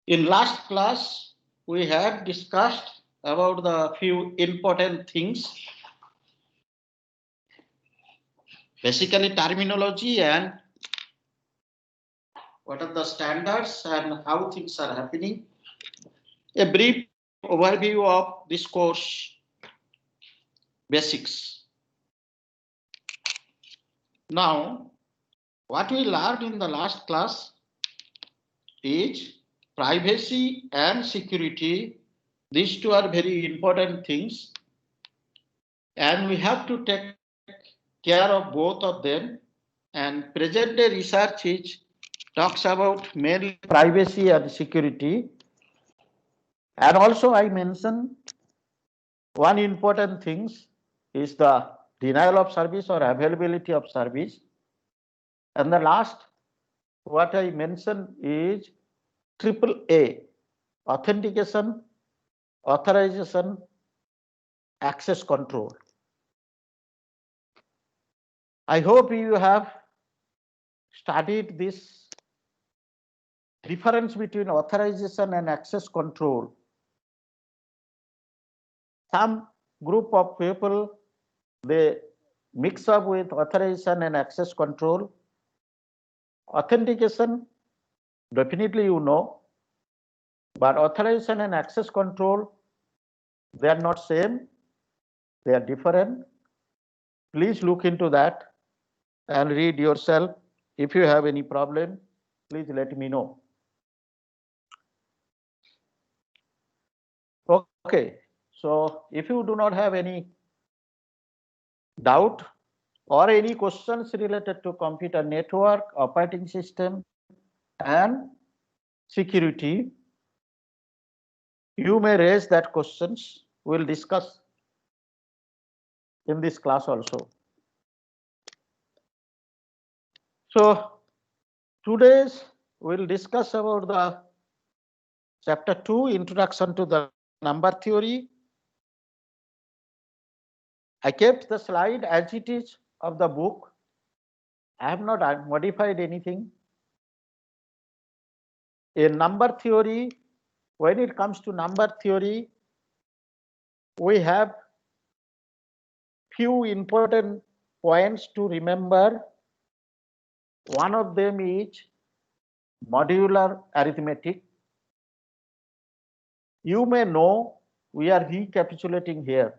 In last class, we had discussed about the few important things, basically terminology and what are the standards and how things are happening. A brief overview of this course basics. Now, what we learned in the last class is privacy and security. These two are very important things, and we have to take care of both of them. And present day research talks about mainly privacy and security. And also I mentioned one important things is the denial of service or availability of service. And the last what I mentioned is AAA, authentication, authorization, access control. I hope you have studied this difference between authorization and access control. Some group of people, they mix up with authorization and access control. Authentication, definitely you know, but authorization and access control, they are not same, they are different. Please look into that and read yourself. If you have any problem, please let me know. Okay, so if you do not have any doubt or any questions related to computer network, operating system, and security, you may raise that questions. We'll discuss in this class also. So today's we'll discuss about the chapter 2, introduction to the number theory. I kept the slide as it is of the book. I have not modified anything. In number theory, when it comes to number theory, we have few important points to remember. One of them is modular arithmetic. You may know we are recapitulating here.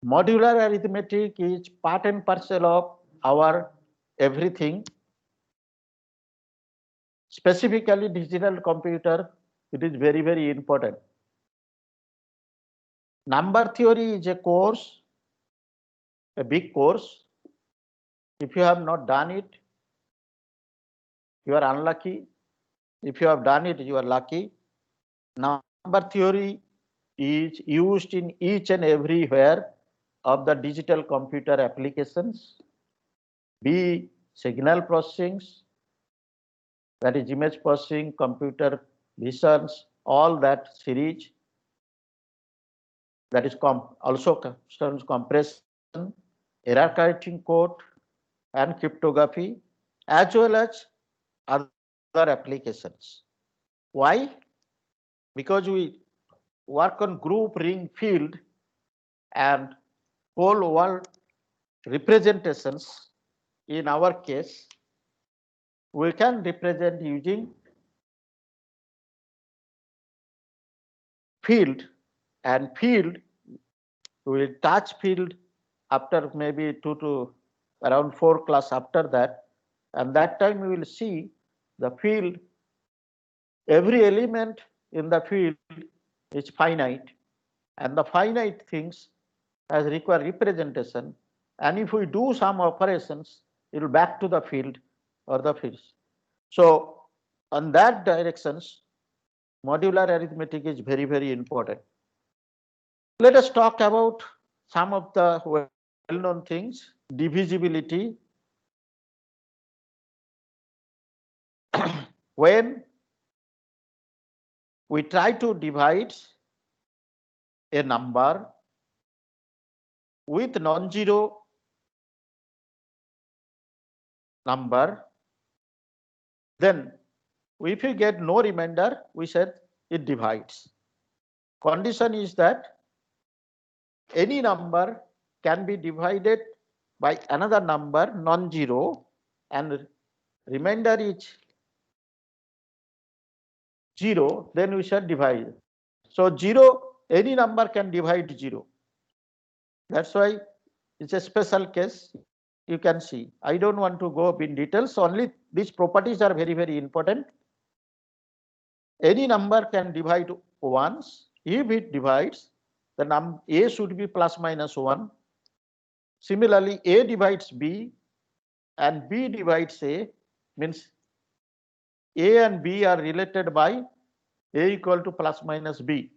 Modular arithmetic is part and parcel of our everything. Specifically digital computer, it is very, very important. Number theory is a course, a big course. If you have not done it, you are unlucky. If you have done it, you are lucky. Number theory is used in each and everywhere of the digital computer applications, be signal processing, that is image processing, computer visions, all that series, that is also compression, error correcting code, and cryptography, as well as other applications. Why? Because we work on group ring field and whole world representations. In our case, we can represent using field, and field we will touch field after maybe 2 to around 4 class after that, and that time we will see the field. Every element in the field is finite, and the finite things as require representation, and if we do some operations, it will back to the field or the fields. So on that directions, modular arithmetic is very, very important. Let us talk about some of the well-known things. Divisibility. When we try to divide a number with non-zero number, Then if you get no remainder, we said it divides. Condition is that any number can be divided by another number non-zero and remainder is 0, then we shall divide. So 0, any number can divide 0. That's why it's a special case. You can see. I don't want to go up in details. Only these properties are very, very important. Any number can divide once. If it divides, the A should be plus minus 1. Similarly, A divides B and B divides A, means A and B are related by A equal to plus minus B.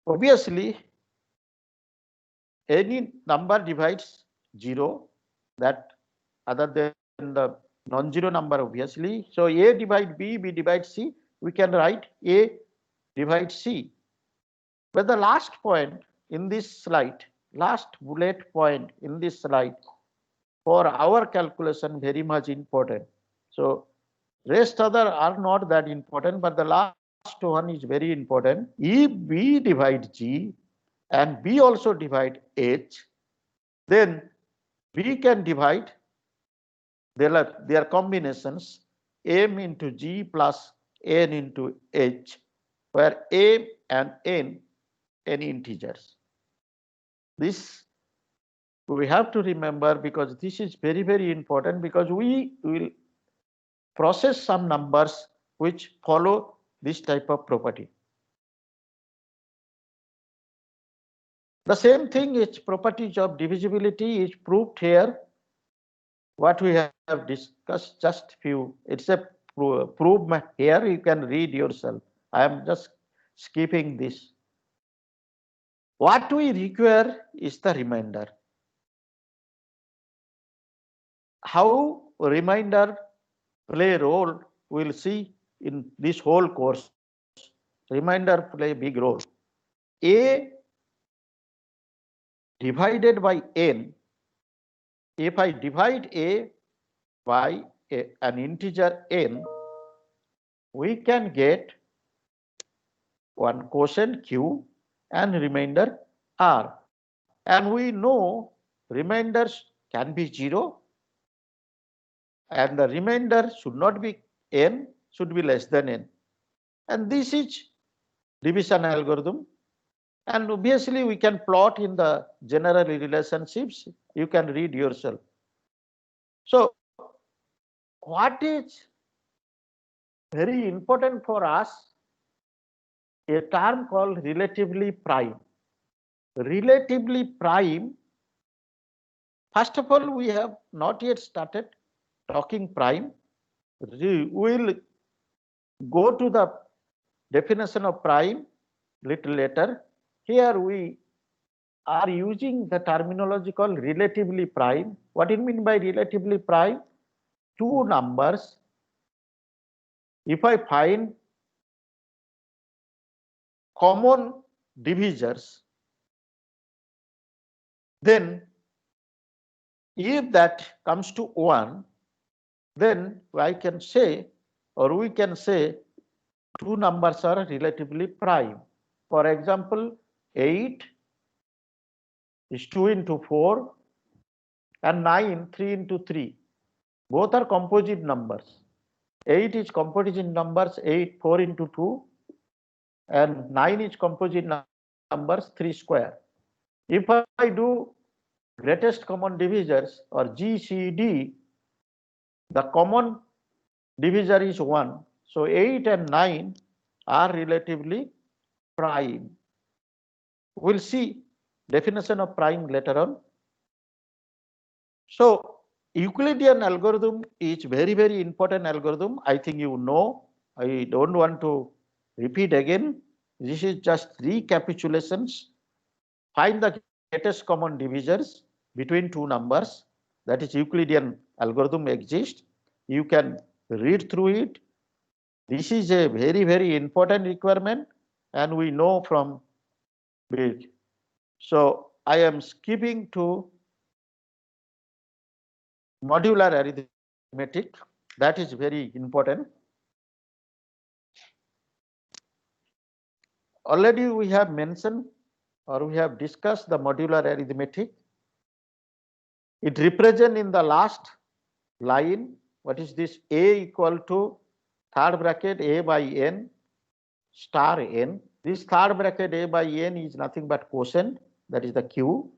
Obviously, any number divides 0, that other than the non-zero number, obviously. So A divide B, B divide C, we can write A divide C. But the last point in this slide, last bullet point in this slide, for our calculation very much important. So rest other are not that important, but the last one is very important. If B divide G and B also divide H, then B can divide their combinations M into G plus N into H, where M and N integers. This we have to remember, because this is very, very important, because we will process some numbers which follow this type of property. The same thing is properties of divisibility is proved here. What we have discussed just few, it's a proof here, you can read yourself. I am just skipping this. What we require is the remainder. How remainder play a role, we'll see in this whole course. Remainder play a big role. A divided by N, if I divide A by an integer N, we can get one quotient Q and remainder R. And we know remainders can be 0 and the remainder should not be N, should be less than N. And this is division algorithm. And obviously we can plot in the general relationships. You can read yourself. So what is very important for us, a term called relatively prime. Relatively prime, first of all, we have not yet started talking prime. We will go to the definition of prime little later. Here we are using the terminology called relatively prime. What do you mean by relatively prime? Two numbers, if I find common divisors, then if that comes to 1, then I can say, or we can say, two numbers are relatively prime. For example, 8 is 2 into 4 and 9 3 into 3. Both are composite numbers. 8 is composite numbers 8 4 into 2 and 9 is composite numbers 3 square. If I do greatest common divisors or GCD, the common divisor is 1. So 8 and 9 are relatively prime. We'll see definition of prime later on. So Euclidean algorithm is very, very important algorithm. I think you know. I don't want to repeat again. This is just recapitulations. Find the greatest common divisors between two numbers. That is Euclidean algorithm exists. You can read through it. This is a very, very important requirement, and we know from it. So I am skipping to modular arithmetic. arithmetic. That is very important. Already we have mentioned or we have discussed the modular arithmetic. It represents in the last line, what is this? A equal to third bracket A by n star n. This third bracket A by n is nothing but quotient, that is the Q,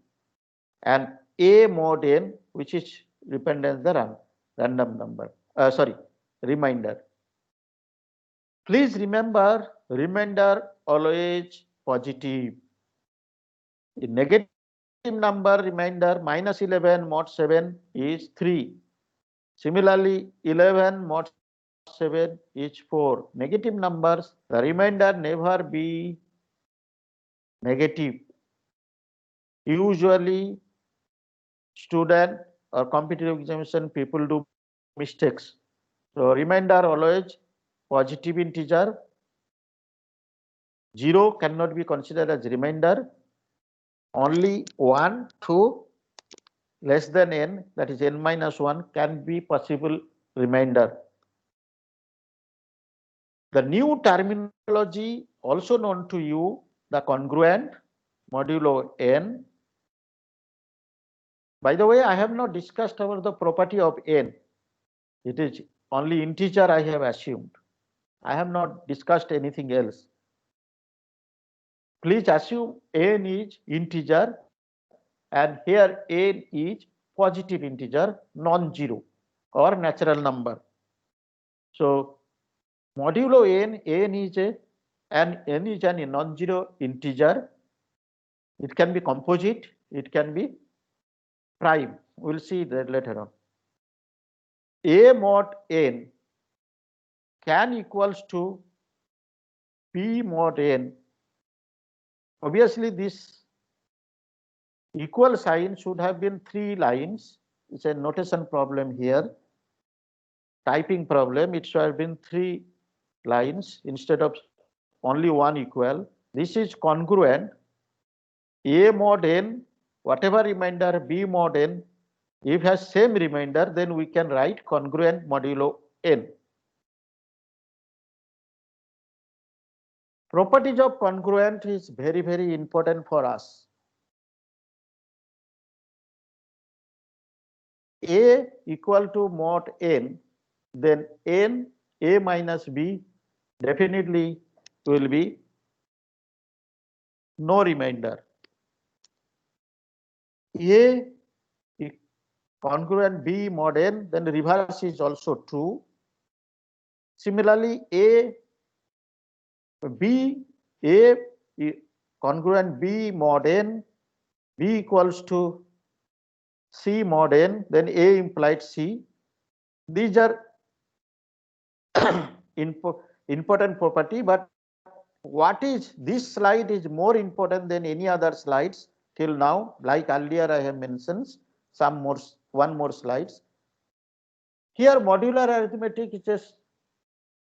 and A mod n, which is dependent the random number, remainder. Please remember, remainder always positive. The negative number remainder minus 11 mod 7 is 3. Similarly, 11 mod 7 is 4. Negative numbers, the remainder never be negative. Usually, student or competitive examination people do mistakes. So, remainder always positive integer. 0 cannot be considered as remainder. Only 1, 2, less than n, that is n minus 1, can be possible remainder. The new terminology also known to you, the congruent modulo n. By the way, I have not discussed about the property of n. It is only integer I have assumed. I have not discussed anything else. Please assume n is integer and here n is positive integer, non-zero or natural number. So modulo n, n is a non-zero integer. It can be composite, it can be prime. We'll see that later on. A mod n can equals to B mod n. Obviously, this equal sign should have been 3 lines. It's a notation problem here. Typing problem, it should have been 3 lines instead of only 1 equal. This is congruent. A mod n, whatever remainder B mod n, if has same remainder, then we can write congruent modulo n. Properties of congruent is very, very important for us. A equal to mod n, then n A minus B definitely will be no remainder. A congruent B mod n, then reverse is also true. Similarly, A congruent B mod n, B equals to C mod n, then A implied C. These are important property, but what is this slide is more important than any other slides till now. Like earlier I have mentioned one more slides. Here modular arithmetic is a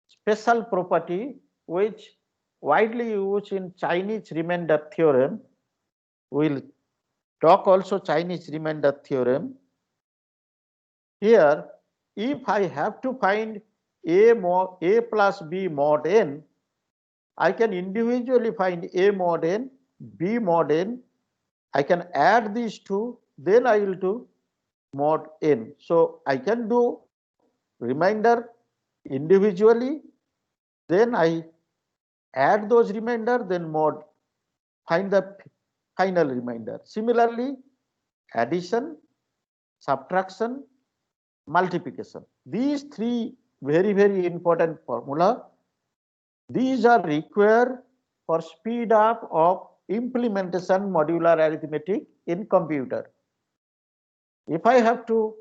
special property which widely used in Chinese remainder theorem. We'll talk also Chinese remainder theorem. Here, if I have to find A plus B mod n, I can individually find A mod n, B mod n. I can add these two, then I will do mod n. So I can do remainder individually, then I add those remainder, then mod, find the final remainder. Similarly, addition, subtraction, multiplication. These 3 very, very important formula. These are required for speed up of implementation modular arithmetic in computer. If I have to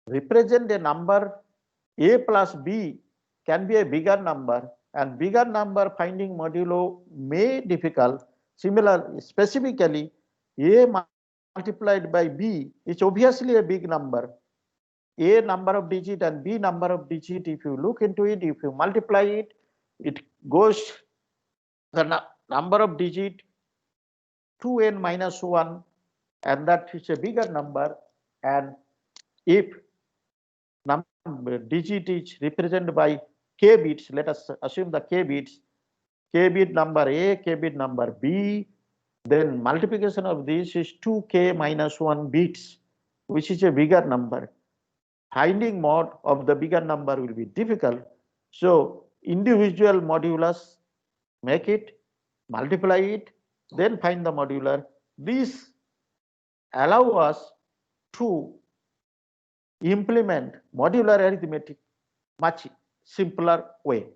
represent a number A plus B can be a bigger number, and bigger number finding modulo may difficult. Similar, specifically A multiplied by B is obviously a big number. A number of digit and B number of digit, if you look into it, if you multiply it, it goes the number of digit 2n minus 1, and that is a bigger number. And if number digit is represented by k bits. Let us assume the k bits, k bit number A, k bit number B. Then multiplication of this is 2k minus 1 bits, which is a bigger number. Finding mod of the bigger number will be difficult. So individual modulus, make it, multiply it, then find the modular. This allow us to implement modular arithmetic much simpler way.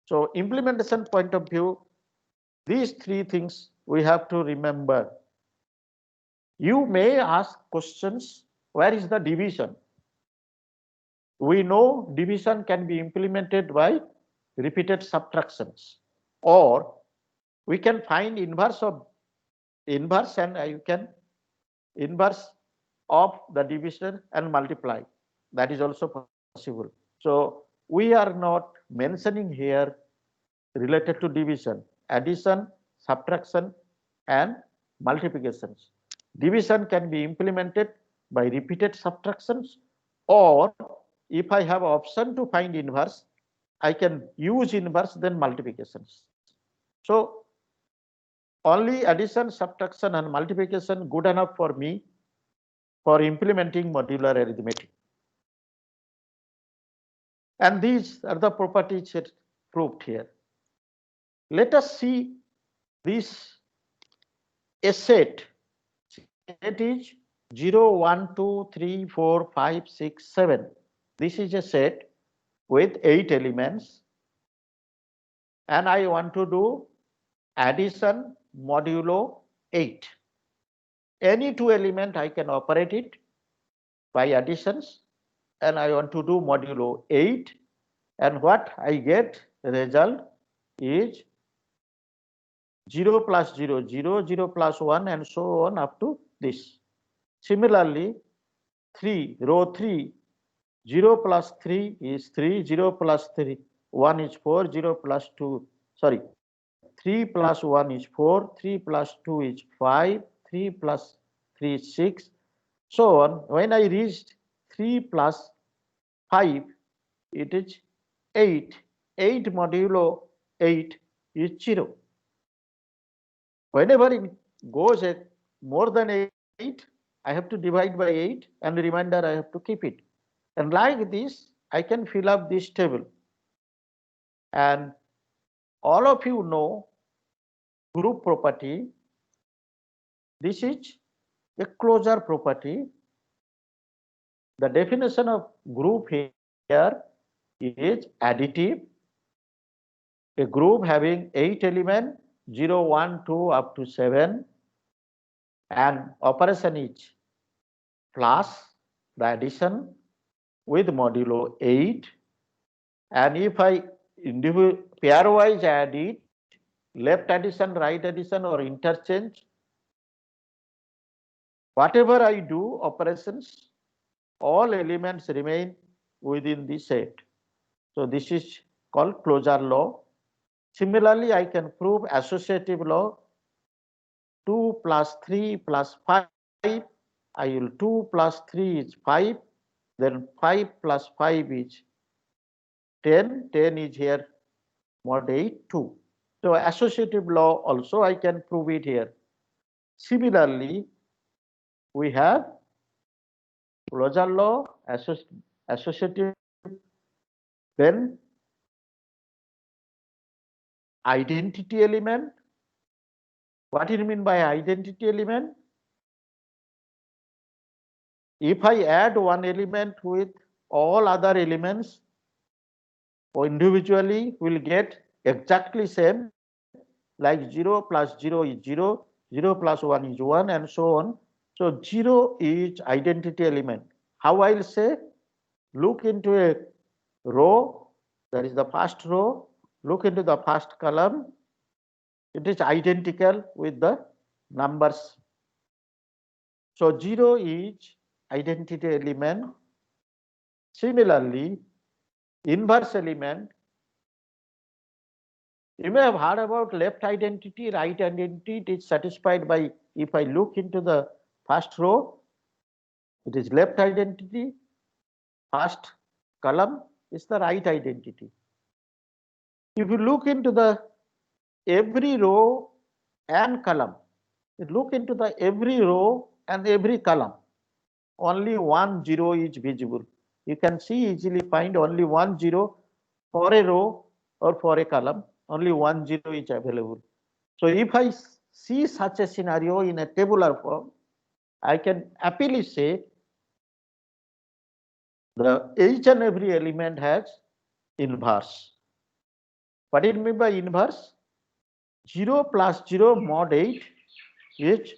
So implementation point of view, these three things we have to remember. You may ask questions, where is the division? We know division can be implemented by repeated subtractions, or we can find inverse of inverse, and you can inverse of the division and multiply. That is also possible. So we are not mentioning here related to division, addition, subtraction, and multiplications. Division can be implemented by repeated subtractions, or if I have option to find inverse, I can use inverse then multiplications. So only addition, subtraction, and multiplication good enough for me for implementing modular arithmetic. And these are the properties proved here. Let us see this a set. Set is 0, 1, 2, 3, 4, 5, 6, 7. This is a set with 8 elements. And I want to do addition modulo 8. Any two element I can operate it by additions, and I want to do modulo 8, and what I get result is 0 plus 0, 0, 0 plus 1, and so on up to this. Similarly, 3, row 3, 0 plus 3 is 3, 0 plus 3, 1 is 4, 0 plus 2, sorry, 3 plus 1 is 4, 3 plus 2 is 5, 3 plus 3 is 6, so on. When I reached 3 plus 5, it is 8. 8 modulo 8 is 0. Whenever it goes at more than 8, I have to divide by 8, and the remainder I have to keep it. And like this, I can fill up this table. And all of you know group property. This is a closure property. The definition of group here is additive. A group having 8 elements, 0, 1, 2 up to 7, and operation is plus the addition with modulo 8. And if I pairwise add it, left addition, right addition, or interchange, whatever I do operations, all elements remain within the set. So this is called closure law. Similarly, I can prove associative law. 2 plus 3 plus 5. I will 2 plus 3 is 5. Then 5 plus 5 is 10. 10 is here mod 8, 2. So associative law also I can prove it here. Similarly, we have closure law, associative, then identity element. What do you mean by identity element? If I add one element with all other elements, individually will get exactly same, like 0 plus 0 is 0, 0 plus 1 is 1, and so on. So 0 is identity element. How I'll say? Look into a row, that is the first row, look into the first column, it is identical with the numbers. So 0 is identity element. Similarly, inverse element, you may have heard about left identity, right identity. It is satisfied by, if I look into the first row, it is left identity, first column is the right identity. If you look into the every row and column, look into the every row and every column, only 1 0 is visible. You can see easily find only 1 0 for a row or for a column, only 1 0 is available. So if I see such a scenario in a tabular form, I can happily say the each and every element has inverse. What do you mean by inverse? 0 plus 0 mod 8 is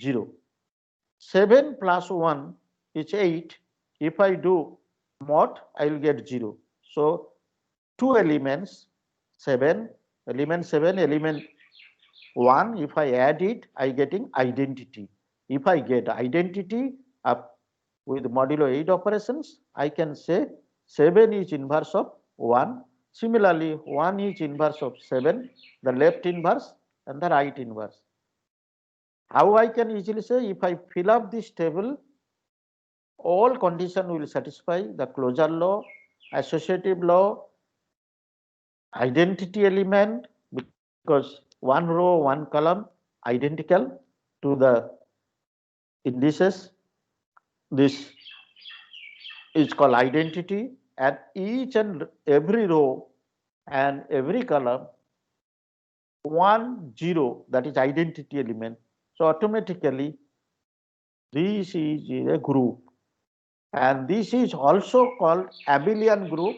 0. 7 plus 1 is 8. If I do mod, I will get 0. So two elements, 7, element 7, element 1, if I add it, I getting identity. If I get identity up with modulo 8 operations, I can say 7 is inverse of 1. Similarly, 1 is inverse of 7, the left inverse and the right inverse. How I can easily say, if I fill up this table, all conditions will satisfy the closure law, associative law, identity element, because one row, one column identical to the indices. This is called identity, and each and every row and every column 1 0, that is identity element. So automatically this is a group, and this is also called abelian group.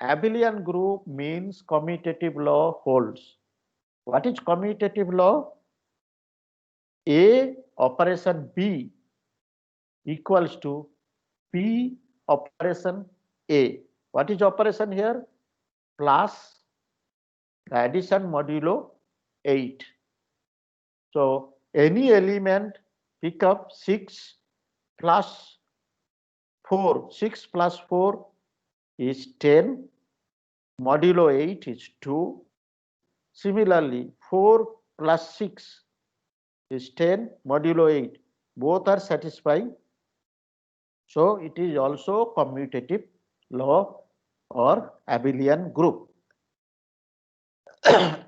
Abelian group means commutative law holds. What is commutative law? A operation B equals to B operation A. What is operation here? Plus the addition modulo 8. So any element pick up 6 plus 4. 6 plus 4 is 10. Modulo 8 is 2. Similarly, 4 plus 6 is 10. Modulo 8. Both are satisfying. So it is also commutative law or abelian group.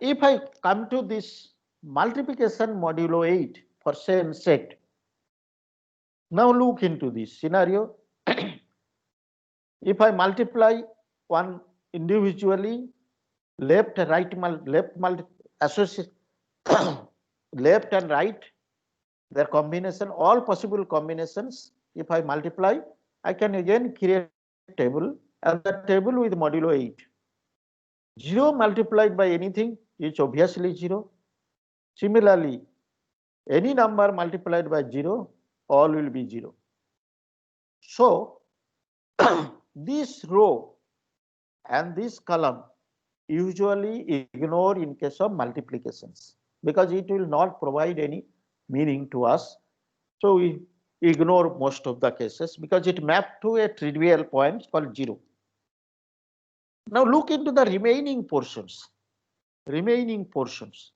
If I come to this multiplication modulo 8 for same set, now look into this scenario. If I multiply one individually, left and right associate left and right, their combination, all possible combinations, if I multiply, I can again create a table, and the table with modulo 8. 0 multiplied by anything is obviously 0. Similarly, any number multiplied by 0, all will be 0. So this row and this column usually ignore in case of multiplications, because it will not provide any meaning to us. So we ignore most of the cases because it mapped to a trivial point called 0. Now look into the remaining portions. Remaining portions.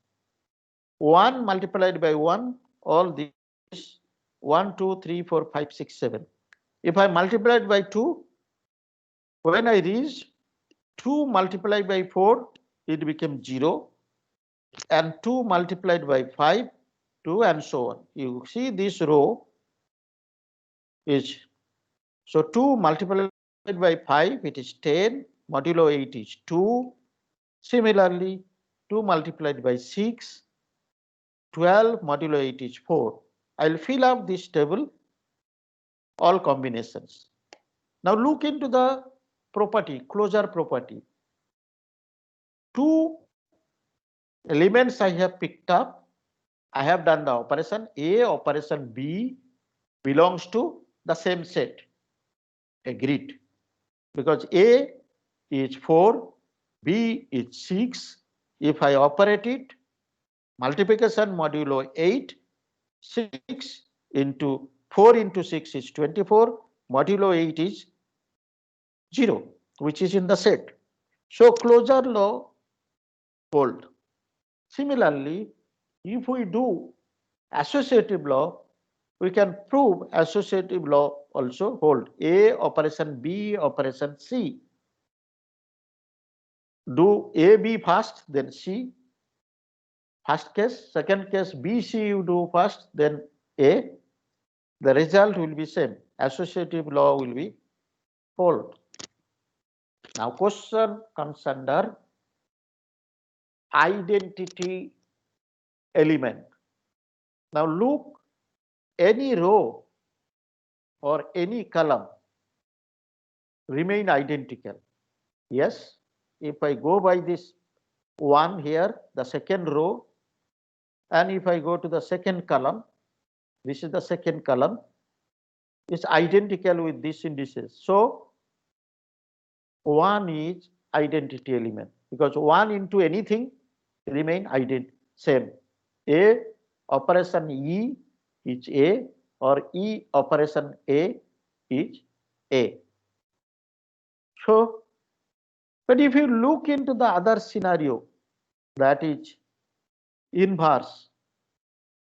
1 multiplied by 1, all these 1, 2, 3, 4, 5, 6, 7. If I multiplied by 2, when I reach 2 multiplied by 4, it became 0. And 2 multiplied by 5, 2, and so on. You see this row is, so 2 multiplied by 5, it is 10, modulo 8 is 2. Similarly, 2 multiplied by 6, 12, modulo 8 is 4. I will fill up this table, all combinations. Now look into the property, closure property. 2 elements I have picked up. I have done the operation A, operation B belongs to the same set, agreed, because A is 4, B is 6. If I operate it, multiplication modulo 8, 6 into 4 into 6 is 24, modulo 8 is 0, which is in the set. So closure law hold. Similarly, if we do associative law, we can prove associative law also hold. A operation B operation C. Do A B first, then C. First case, second case B C you do first, then A. The result will be same. Associative law will be hold. Now question comes under identity element. Now look, any row or any column remain identical. Yes, if I go by this one here, the second row, and if I go to the second column, this is the second column, is identical with these indices. So one is identity element because one into anything remain same. A operation E is A or E operation A is A. So, but if you look into the other scenario, that is inverse,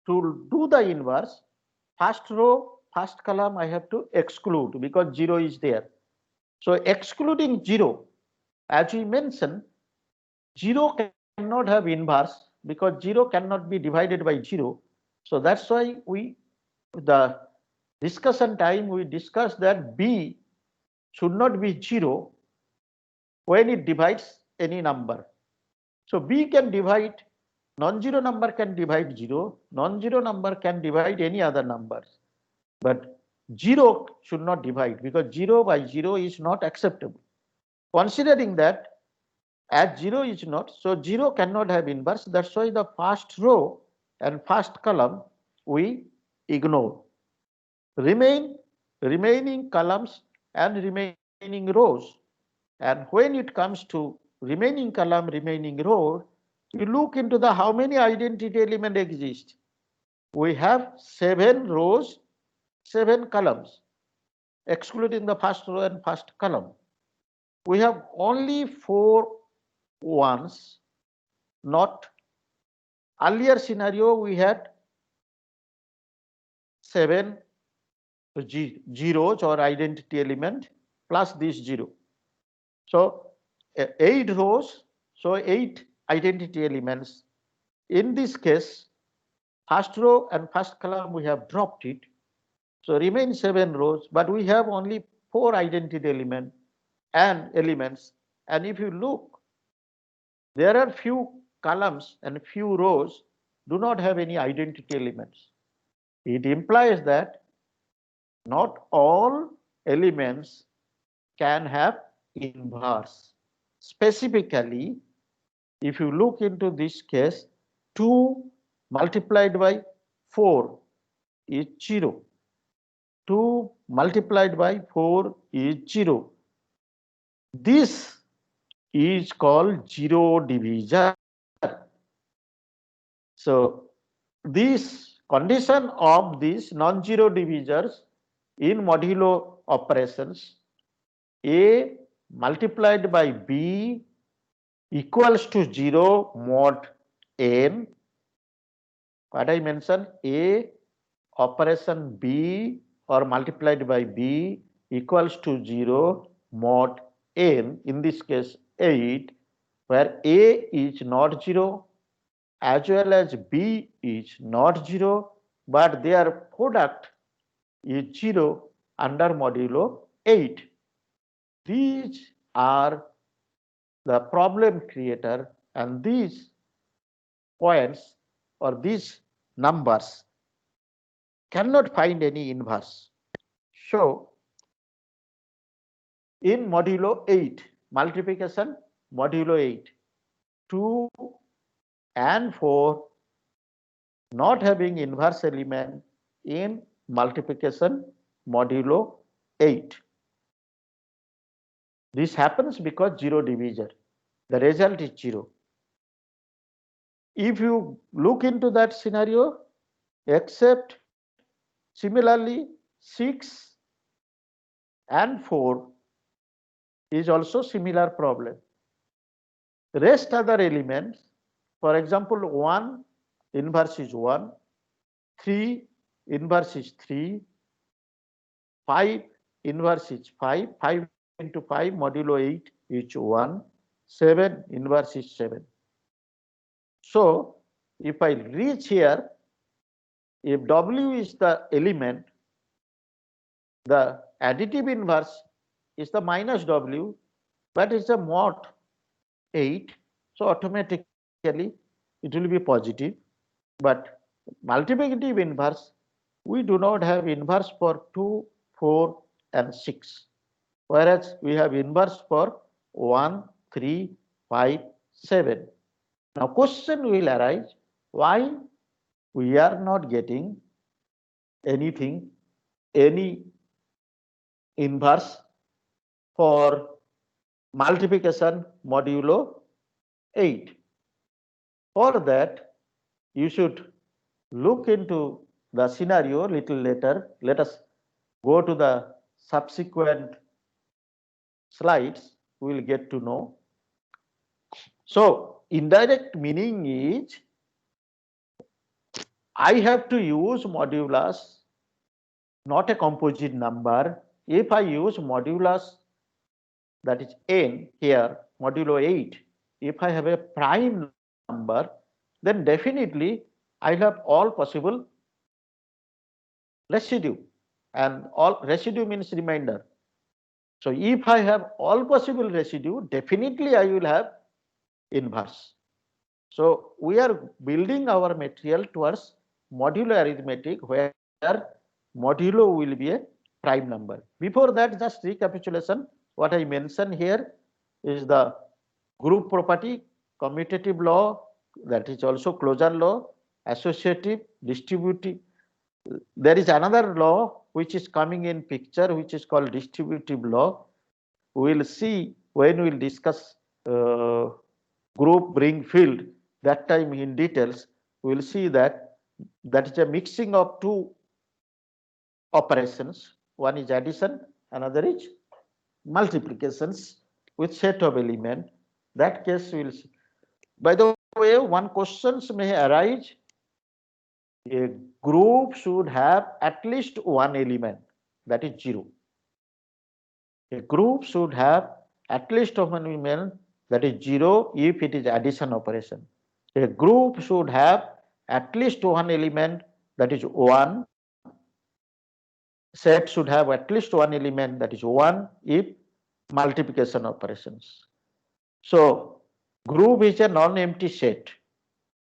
to do the inverse, first row, first column I have to exclude because 0 is there. So excluding 0, as we mentioned, 0 cannot have inverse because 0 cannot be divided by 0. So that's why the discussion time we discussed that B should not be 0 when it divides any number. So B can divide, non-zero number can divide 0, non-zero number can divide any other numbers. But 0 should not divide because 0 by 0 is not acceptable. Considering that as 0 is not, so 0 cannot have inverse. That's why the first row and first column we ignore. Remaining columns and remaining rows. And when it comes to remaining column, remaining row, you look into the how many identity element exist. We have 7 rows, 7 columns, excluding the first row and first column. We have only 4 ones, not earlier scenario we had 7 zeros or identity element plus this 0. So 8 rows, so 8 identity elements. In this case, first row and first column we have dropped it. So remain 7 rows, but we have only 4 identity elements. And if you look, there are few columns and few rows do not have any identity elements. It implies that not all elements can have inverse. Specifically, if you look into this case, 2 multiplied by 4 is 0. 2 multiplied by 4 is 0. This is called zero divisor. So this condition of these non-zero divisors in modulo operations, A multiplied by B equals to 0 mod n. What I mentioned, A operation B or multiplied by B equals to 0 mod n, in this case 8, where A is not 0 as well as B is not 0, but their product is 0 under modulo 8. These are the problem creator, and these points or these numbers cannot find any inverse. So in modulo 8, multiplication modulo 8, 2 and 4 not having inverse element in multiplication modulo 8. This happens because 0 divisor. The result is 0. If you look into that scenario, except similarly 6 and 4 is also similar problem. Rest other elements, for example, 1 inverse is 1, 3 inverse is 3, 5 inverse is 5, 5 into 5 modulo 8 is 1, 7 inverse is 7. So if I reach here, if W is the element, the additive inverse is the minus W, but it's a mod 8, so automatically it will be positive. But multiplicative inverse, we do not have inverse for 2, 4 and 6, whereas we have inverse for 1, 3, 5, 7. Now question will arise, why we are not getting anything, any inverse for multiplication modulo 8. For that, you should look into the scenario little later. Let us go to the subsequent slides. We will get to know. So indirect meaning is I have to use modulus, not a composite number. If I use modulus, that is n here, modulo 8, if I have a prime number, then definitely I have all possible residue, and all residue means remainder. So if I have all possible residue, definitely I will have inverse. So we are building our material towards modulo arithmetic, where modulo will be a prime number. Before that, just recapitulation, what I mentioned here is the group property, commutative law, that is also closure law, associative, distributive. There is another law which is coming in picture, which is called distributive law. We will see when we will discuss group ring field, that time in details. We will see that that is a mixing of two operations. One is addition, another is multiplications with set of element. That case we will see. By the way, one questions may arise. A group should have at least one element, that is 0. A group should have at least one element, that is 0, if it is addition operation. A group should have at least one element, that is 1. Set should have at least one element, that is 1, if multiplication operations. So group is a non-empty set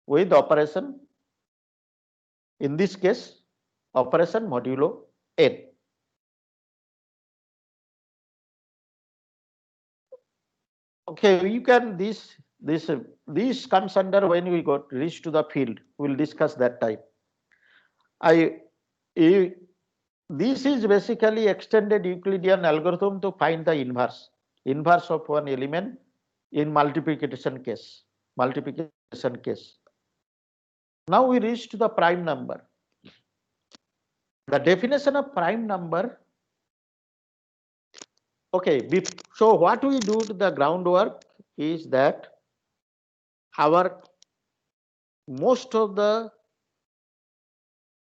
with operation, in this case operation modulo n. Okay, you can this comes under when we got reach to the field. We'll discuss that type. This is basically extended Euclidean algorithm to find the inverse of one element in multiplication case. Now we reach to the prime number. The definition of prime number. Okay, so what we do to the groundwork is that our most of the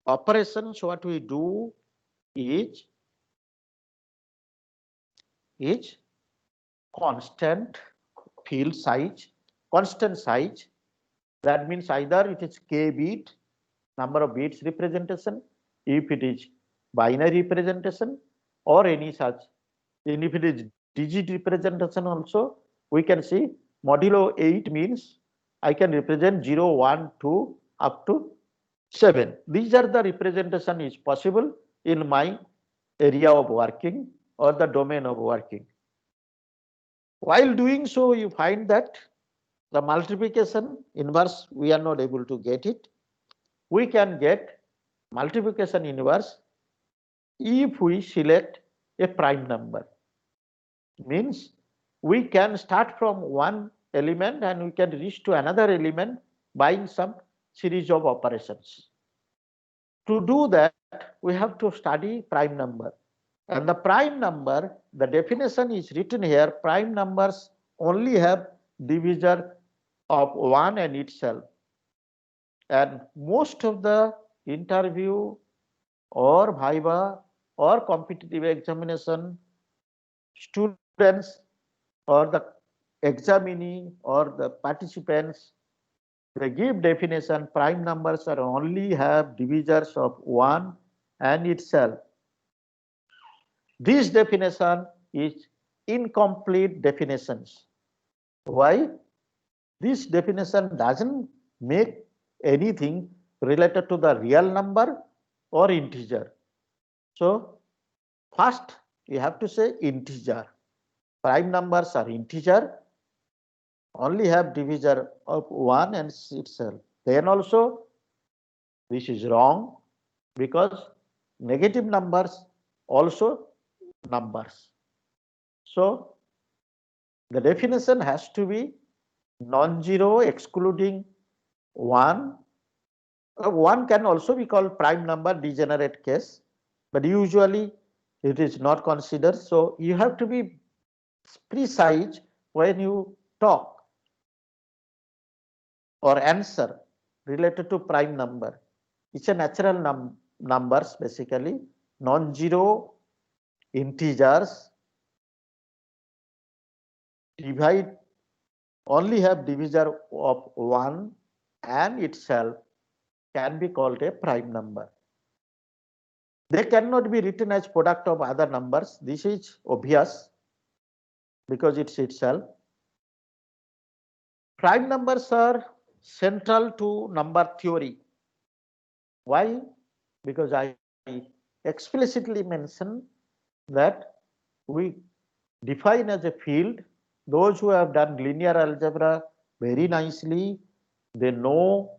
operations what we do is constant field size, constant size. That means either it is k bit, number of bits representation, if it is binary representation, or any such. And if it is digit representation also, we can see modulo 8 means I can represent 0, 1, 2 up to 7. These are the representation is possible in my area of working or the domain of working. While doing so, you find that the multiplication inverse, we are not able to get it. We can get multiplication inverse if we select a prime number. Means we can start from one element and we can reach to another element by some series of operations. To do that, we have to study prime number. And the prime number, the definition is written here, prime numbers only have divisor of 1 and itself. And most of the interview or viva or competitive examination, students or the examinee or the participants, they give definition prime numbers are only have divisors of 1 and itself. This definition is incomplete definitions. Why? This definition doesn't make anything related to the real number or integer. So first you have to say integer. Prime numbers are integer, only have divisor of 1 and itself. Then also this is wrong because negative numbers also numbers. So the definition has to be non-zero excluding 1. 1 can also be called prime number degenerate case, but usually it is not considered. So you have to be precise when you talk or answer related to prime number. It's a natural numbers basically, non-zero integers divide only have divisor of 1 and itself can be called a prime number. They cannot be written as product of other numbers. This is obvious because it's itself. Prime numbers are central to number theory. Why? Because I explicitly mentioned that we define as a field. Those who have done linear algebra very nicely, they know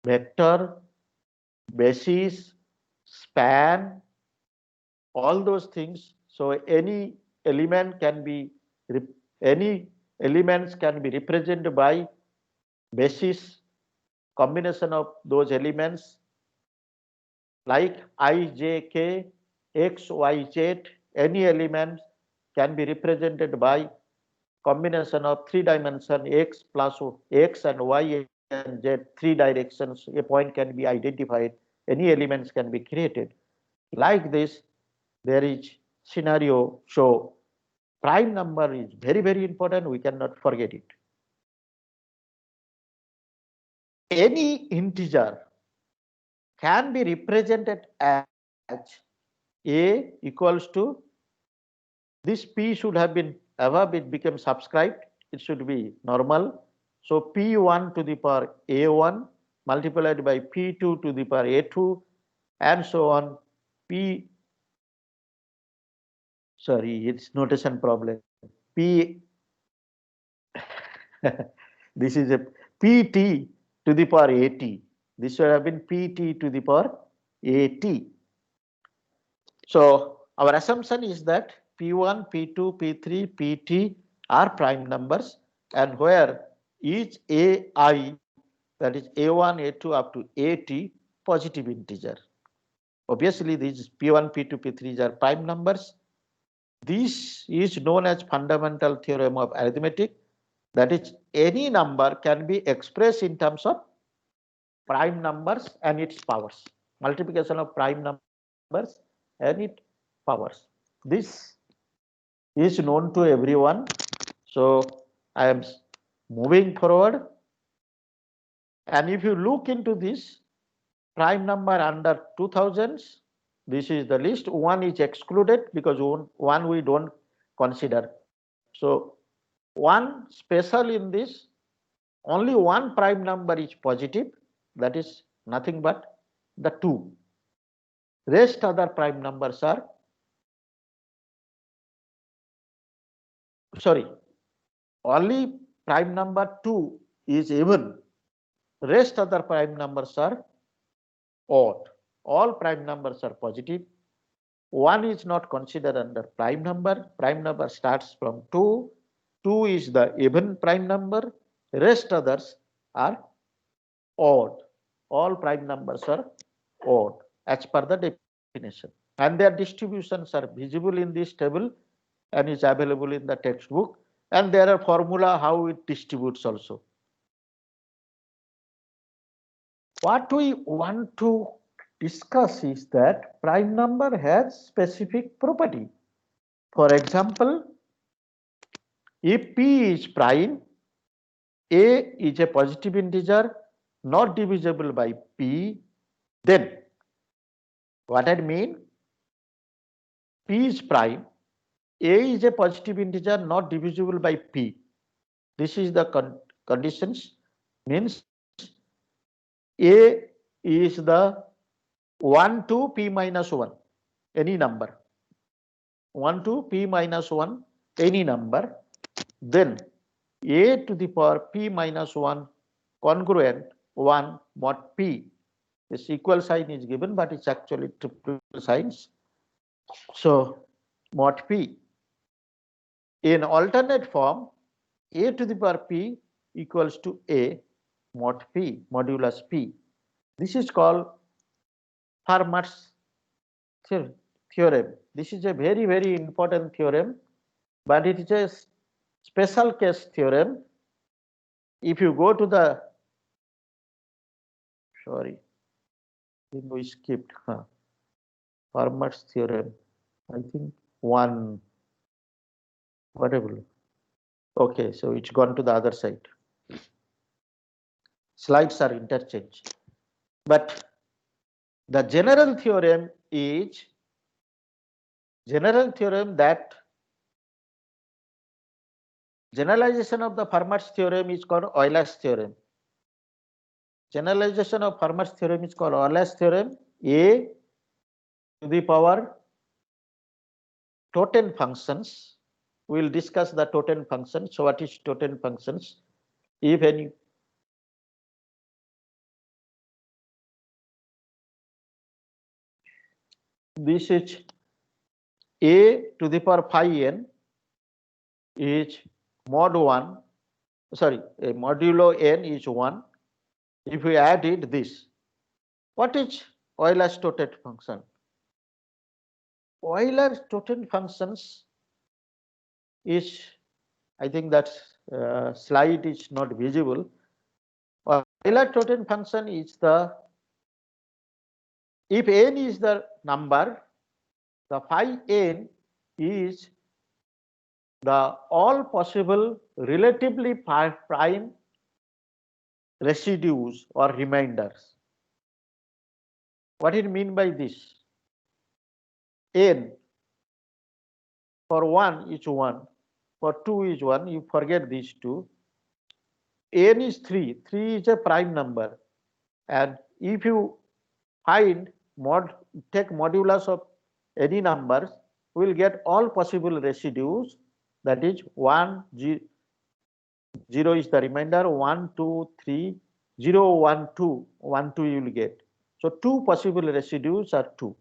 vector, basis, span, all those things. So any element can be any elements can be represented by basis combination of those elements like I, J, K, X, Y, Z. Any element can be represented by combination of 3 dimension X plus X and Y and Z, 3 directions. A point can be identified. Any elements can be created. Like this, there is scenario. So prime number is very, very important. We cannot forget it. Any integer can be represented as A equals to, this P should have been above, it became subscribed, it should be normal. So P1 to the power A1 multiplied by P2 to the power A2 and so on. Sorry, it's notation problem. P, this is a PT to the power AT. This should have been PT to the power AT. So our assumption is that P1, P2, P3, Pt are prime numbers, and where each AI, that is A1, A2 up to AT, positive integer. Obviously, these P1, P2, P3 are prime numbers. This is known as fundamental theorem of arithmetic. That is, any number can be expressed in terms of prime numbers and its powers. Multiplication of prime numbers and its powers. This is known to everyone. So I am moving forward. And if you look into this prime number under 2000s, this is the list. 1 is excluded because 1 we don't consider. So 1 special in this, only one prime number is positive, that is nothing but the 2. Rest other prime numbers are, sorry, only prime number 2 is even. Rest other prime numbers are odd. All prime numbers are positive. 1 is not considered under prime number. Prime number starts from 2. 2 is the even prime number. Rest others are odd. All prime numbers are odd as per the definition. And their distributions are visible in this table and is available in the textbook. And there are formula how it distributes also. What we want to discuss is that prime number has specific property. For example, if P is prime, A is a positive integer not divisible by P, then what I mean? P is prime, A is a positive integer not divisible by P. This is the conditions, means A is the 1 to P minus 1, any number. 1 to P minus 1, any number. Then A to the power P minus 1 congruent 1 mod P. This equal sign is given, but it's actually triple signs. So mod P. In alternate form, A to the power P equals to A mod P, modulus P. This is called Fermat's theorem. This is a very, very important theorem, but it is a special case theorem. If you go to the, sorry, I think we skipped Fermat's theorem. I think one, whatever. Okay, so it's gone to the other side. Slides are interchanged. But the general theorem is that generalization of the Fermat's theorem is called Euler's theorem. Generalization of Fermat's theorem is called Euler's theorem. A to the power totem functions. We will discuss the totem functions. So what is totem functions? If any this is A to the power phi n is mod 1, sorry, a modulo n is 1. If we add it, this. What is Euler's totem function? Euler's totem functions is, I think that slide is not visible. Euler totem function is the, if n is the number, the phi n is the all possible relatively prime residues or remainders. What do you mean by this? N for 1 is 1, for 2 is 1, you forget these two. N is 3, 3 is a prime number, and if you find take modulus of any numbers, we will get all possible residues, that is 1, 0 is the remainder, 1, 2, 3, 0, 1, 2, 1, 2 you will get. So two possible residues are 2.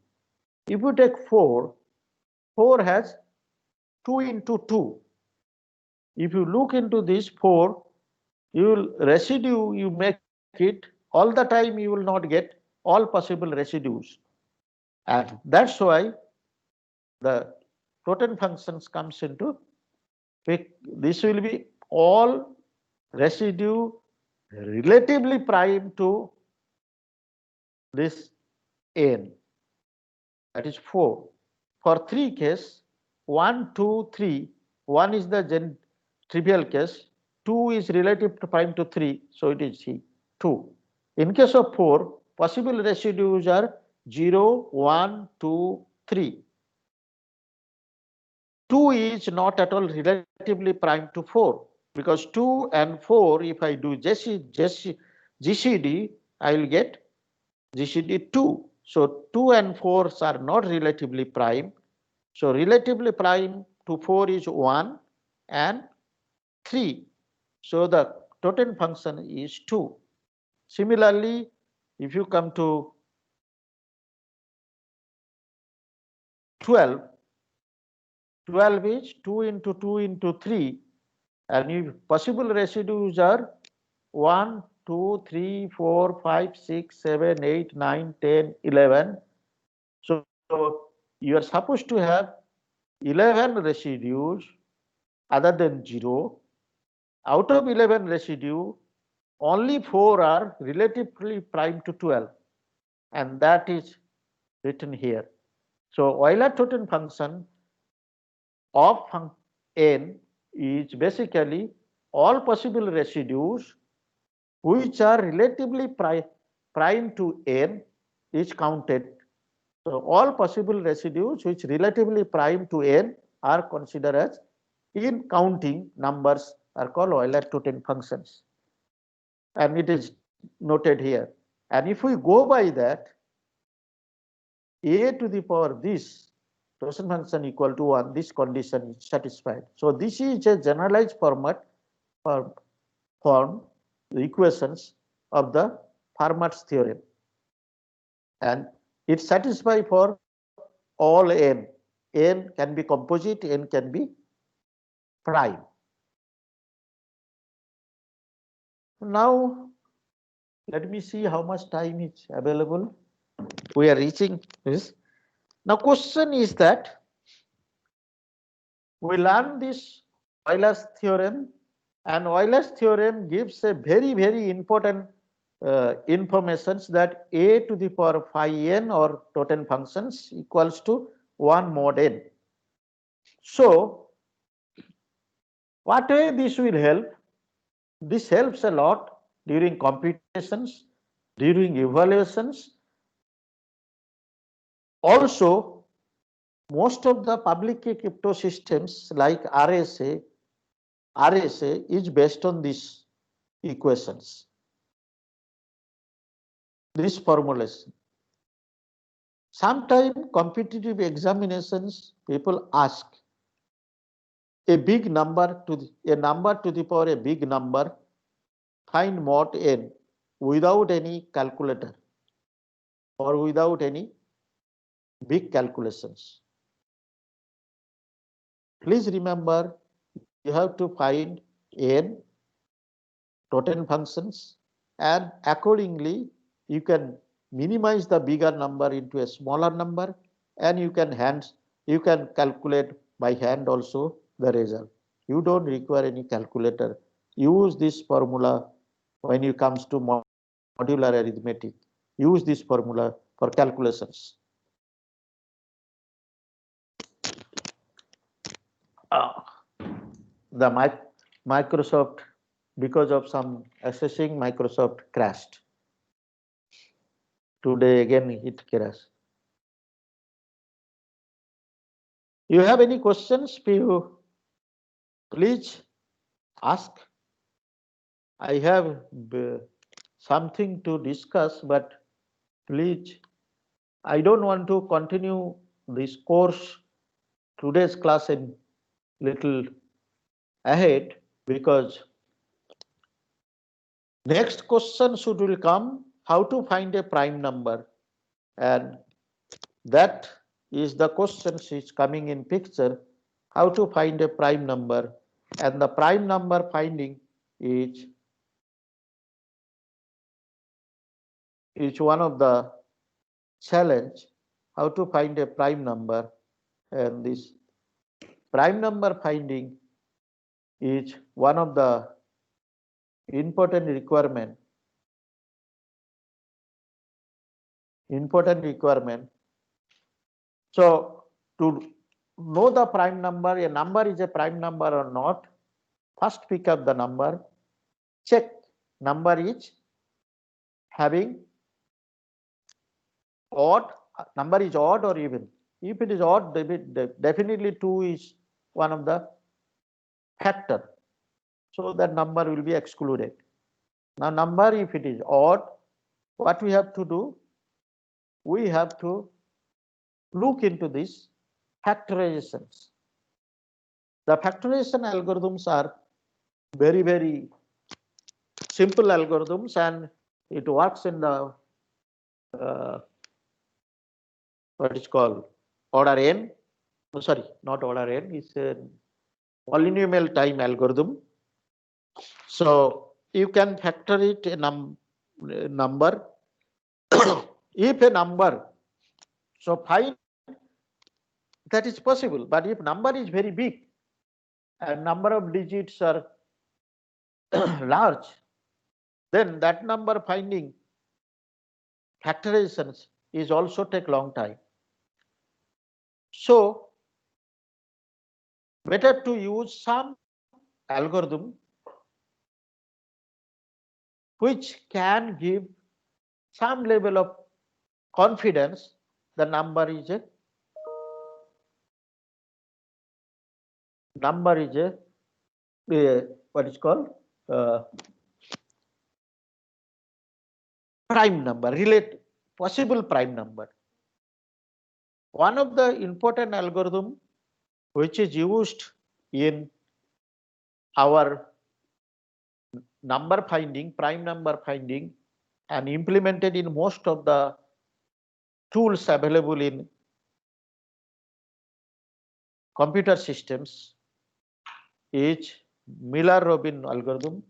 If you take 4, 4 has 2 into 2. If you look into this 4, you will residue, you make it, all the time you will not get all possible residues. And that's why the totem functions comes into, this will be all residue relatively prime to this n, that is 4. For 3 case, 1, 2, 3, 1 is the trivial case, 2 is relative to prime to 3, so it is 2. In case of 4, possible residues are 0, 1, 2, 3. 2 is not at all relatively prime to 4, because 2 and 4, if I do GCD, I will get GCD 2. So 2 and 4s are not relatively prime. So relatively prime to 4 is 1 and 3. So the totem function is 2. Similarly, if you come to 12, 12 is 2 into 2 into 3, and if possible residues are 1, 2, 3, 4, 5, 6, 7, 8, 9, 10, 11. So you are supposed to have 11 residues other than 0. Out of 11 residue, only 4 are relatively prime to 12. and that is written here. So Euler-Toten function of n is basically all possible residues which are relatively prime to n is counted. So all possible residues which relatively prime to n are considered as, in counting numbers, are called Euler-Toten functions, and it is noted here. And if we go by that, a to the power this Toten function equal to 1, this condition is satisfied. So this is a generalized format for form the equations of the Fermat's theorem, and it satisfies for all n. N can be composite, n can be prime. Now let me see how much time is available. We are reaching this. Now question is that we learn this Euler's theorem, and Euler's theorem gives a very important informations that a to the power phi n or Toten functions equals to 1 mod n. So what way this will help? This helps a lot during computations, during evaluations. Also, most of the public key crypto systems like RSA is based on these equations, this formulation. Sometimes competitive examinations, people ask a big number to the power a big number, find mod n without any calculator or without any big calculations. Please remember, you have to find n Toten functions, and accordingly you can minimize the bigger number into a smaller number, and you can calculate by hand also the result. You don't require any calculator. Use this formula when it comes to modular arithmetic. Use this formula for calculations. The Microsoft, because of some assessing, Microsoft crashed. Today again it crashed. You have any questions? Please ask. I have something to discuss, but please, I don't want to continue this course, today's class, in little ahead, because next question will come, how to find a prime number, and that is the question is coming in picture, how to find a prime number, and the prime number finding is one of the challenge, how to find a prime number, and this prime number finding is one of the important requirement. So to know the prime number, a number is a prime number or not, first pick up the number, check number is having odd, number is odd or even. If it is odd, definitely 2 is one of the factor, so that number will be excluded. Now number, if it is odd, what we have to do? We have to look into these factorizations. The factorization algorithms are very simple algorithms, and it works in the what is called order n. Oh, sorry, not order n. It's a polynomial time algorithm. So you can factor it a number. If a number, so find that is possible, but if number is very big and number of digits are large, then that number finding factorizations is also take long time. So better to use some algorithm which can give some level of confidence the number is a what is called prime number, possible prime number. One of the important algorithm which is used in our number finding, prime number finding, and implemented in most of the tools available in computer systems is Miller-Robin algorithm.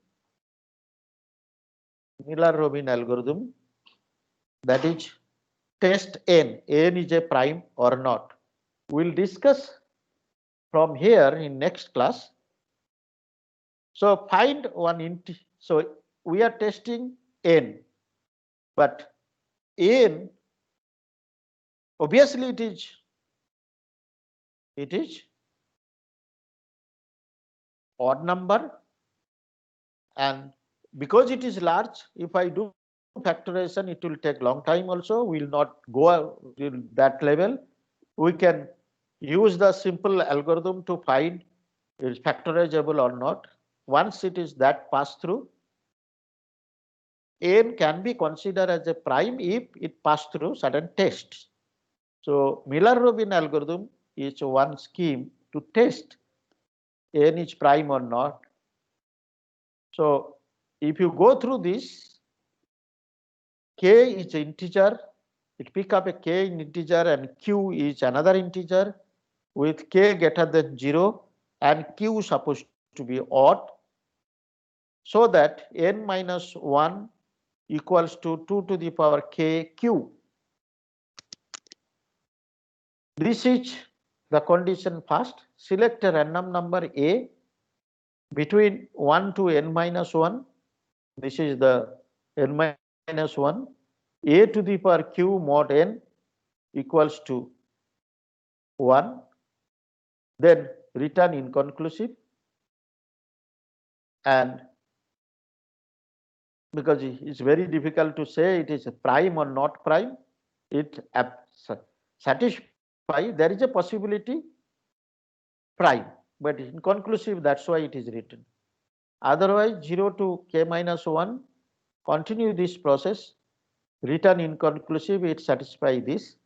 Miller-Robin algorithm, that is test n. N is a prime or not. We'll discuss from here in next class. So find one so we are testing n, but n obviously it is odd number, and because it is large, if I do factorization, it will take long time also. We will not go to that level. We can use the simple algorithm to find is factorizable or not. Once it is that pass through, n can be considered as a prime if it passed through certain tests. So Miller-Robin algorithm is one scheme to test n is prime or not. So if you go through this, k is integer, it pick up a k in integer and q is another integer with k greater than 0 and q supposed to be odd, so that n minus 1 equals to 2 to the power k q. This is the condition first. Select a random number a between 1 to n minus 1. This is the n minus 1. A to the power q mod n equals to 1. Then return inconclusive, and because it's very difficult to say it is a prime or not prime, it satisfies, there is a possibility prime, but inconclusive, that's why it is written. Otherwise 0 to k minus 1, continue this process, return inconclusive, it satisfies this.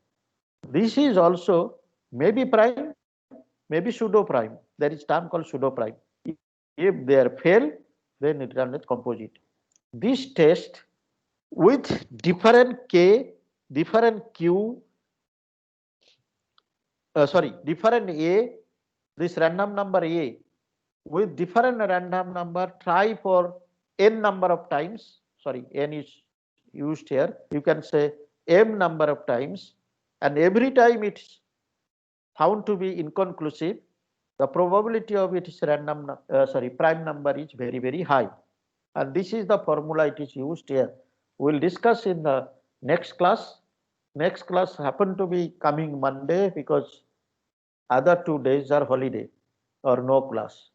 This is also maybe prime, maybe pseudo prime. There is term called pseudo prime. If they are fail, then it runs composite. This test with different k, different q, different a, this random number a with different random number, try for n number of times. Sorry, n is used here. You can say m number of times, and every time it's found to be inconclusive, the probability of it is prime number is very, very high. And this is the formula it is used here. We'll discuss in the next class. Next class happen to be coming Monday because other 2 days are holiday or no class.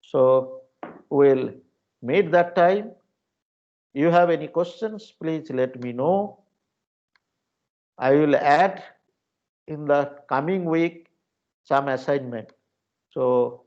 So we'll meet that time. You have any questions, please let me know. I will add in the coming week some assignment. So